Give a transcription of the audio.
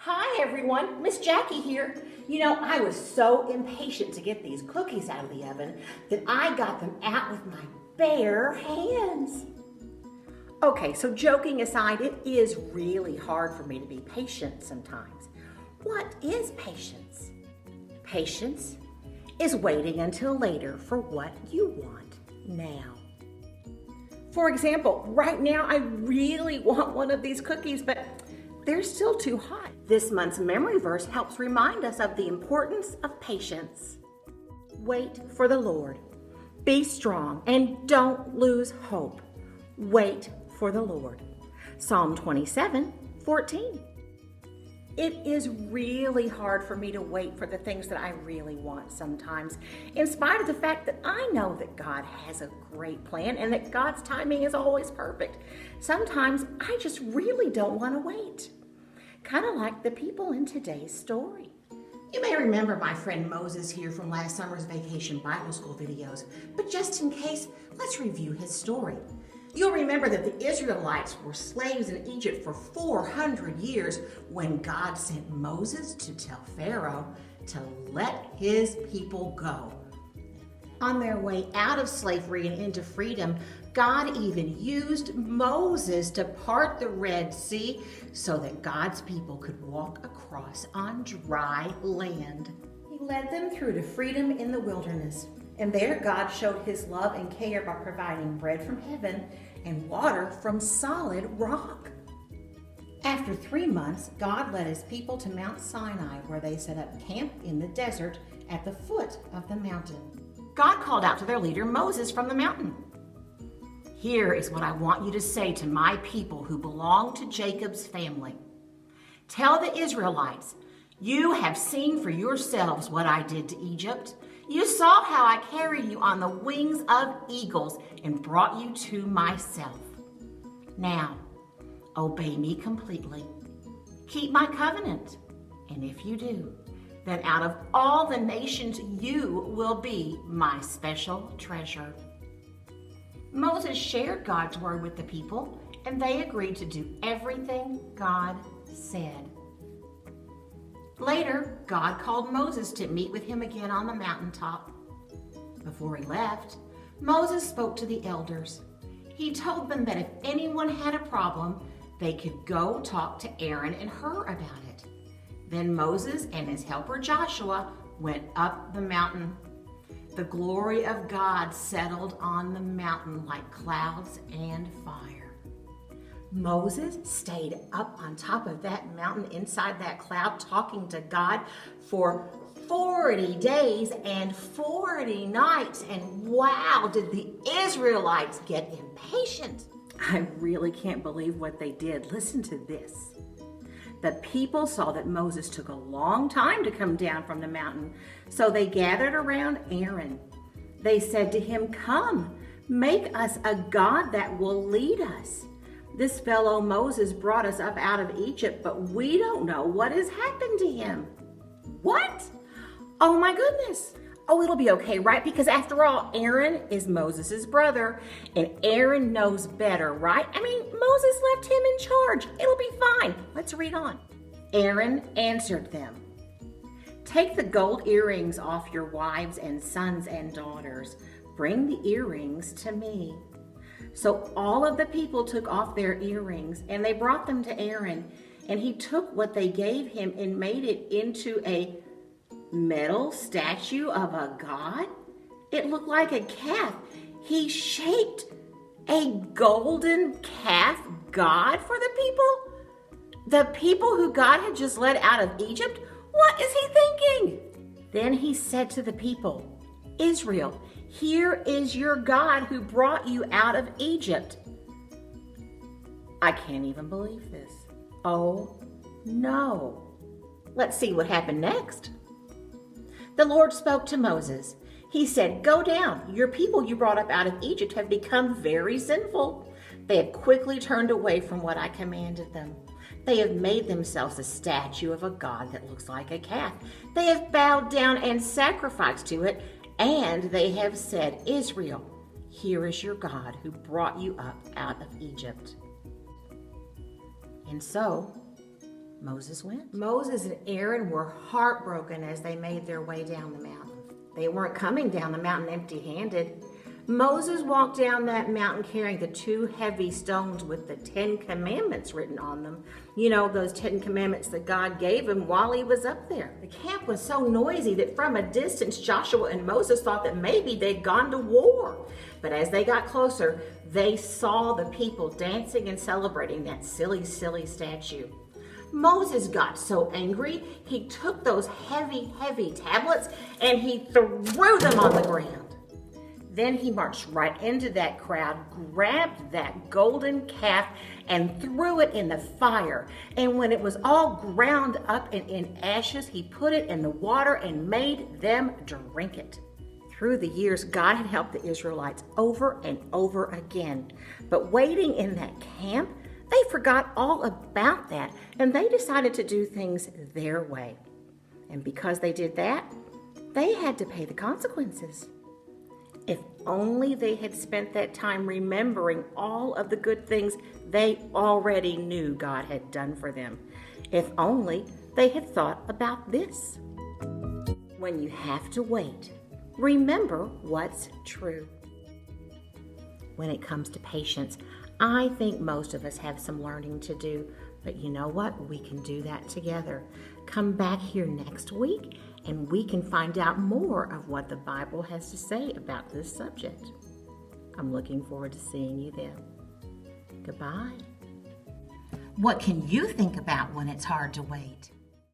Hi everyone, Miss Jackie here. I was so impatient to get these cookies out of the oven that I got them out with my bare hands. Okay, so joking aside, it is really hard for me to be patient sometimes. What is patience? Patience is waiting until later for what you want now. For example, right now I really want one of these cookies, but they're still too hot. This month's memory verse helps remind us of the importance of patience. Wait for the Lord. Be strong and don't lose hope. Wait for the Lord. Psalm 27:14. It is really hard for me to wait for the things that I really want sometimes, in spite of the fact that I know that God has a great plan and that God's timing is always perfect. Sometimes I just really don't want to wait. Kind of like the people in today's story. You may remember my friend Moses here from last summer's Vacation Bible School videos, but just in case, let's review his story. You'll remember that the Israelites were slaves in Egypt for 400 years when God sent Moses to tell Pharaoh to let his people go. On their way out of slavery and into freedom, God even used Moses to part the Red Sea so that God's people could walk across on dry land. He led them through to freedom in the wilderness. And there God showed his love and care by providing bread from heaven and water from solid rock. After 3 months, God led his people to Mount Sinai, where they set up camp in the desert at the foot of the mountain. God called out to their leader Moses from the mountain. Here is what I want you to say to my people who belong to Jacob's family. Tell the Israelites, you have seen for yourselves what I did to Egypt. You saw how I carried you on the wings of eagles and brought you to myself. Now, obey me completely. Keep my covenant. And if you do, then out of all the nations, you will be my special treasure. Moses shared God's word with the people, and they agreed to do everything God said. Later, God called Moses to meet with him again on the mountaintop. Before he left, Moses spoke to the elders. He told them that if anyone had a problem, they could go talk to Aaron and Hur about it. Then Moses and his helper Joshua went up the mountain. The glory of God settled on the mountain like clouds and fire. Moses stayed up on top of that mountain inside that cloud talking to God for 40 days and 40 nights. And wow, did the Israelites get impatient. I really can't believe what they did. Listen to this. The people saw that Moses took a long time to come down from the mountain, so they gathered around Aaron. They said to him, "Come, make us a God that will lead us. This fellow Moses brought us up out of Egypt, but we don't know what has happened to him." What? Oh my goodness. Oh, it'll be okay, right? Because after all, Aaron is Moses' brother, and Aaron knows better, right? Moses left him in charge. It'll be fine. Let's read on. Aaron answered them, "Take the gold earrings off your wives and sons and daughters. Bring the earrings to me." So all of the people took off their earrings, and they brought them to Aaron, and he took what they gave him and made it into a metal statue of a god. It looked like a calf. He shaped a golden calf god for the people? The people who God had just led out of Egypt? What is he thinking? Then he said to the people, "Israel, here is your God who brought you out of Egypt." I can't even believe this. Oh no. Let's see what happened next. The Lord spoke to Moses. He said, "Go down. Your people you brought up out of Egypt have become very sinful. They have quickly turned away from what I commanded them. They have made themselves a statue of a god that looks like a calf. They have bowed down and sacrificed to it, and they have said, 'Israel, here is your God who brought you up out of Egypt.'" And so Moses went. Moses and Aaron were heartbroken as they made their way down the mountain. They weren't coming down the mountain empty-handed. Moses walked down that mountain carrying the 2 heavy stones with the 10 commandments written on them. You know, those 10 commandments that God gave him while he was up there. The camp was so noisy that from a distance, Joshua and Moses thought that maybe they'd gone to war. But as they got closer, they saw the people dancing and celebrating that silly, silly statue. Moses got so angry, he took those heavy, heavy tablets and he threw them on the ground. Then he marched right into that crowd, grabbed that golden calf and threw it in the fire. And when it was all ground up and in ashes, he put it in the water and made them drink it. Through the years, God had helped the Israelites over and over again. But waiting in that camp, they forgot all about that and they decided to do things their way. And because they did that, they had to pay the consequences. If only they had spent that time remembering all of the good things they already knew God had done for them. If only they had thought about this. When you have to wait, remember what's true. When it comes to patience, I think most of us have some learning to do, but you know what? We can do that together. Come back here next week and we can find out more of what the Bible has to say about this subject. I'm looking forward to seeing you then. Goodbye. What can you think about when it's hard to wait?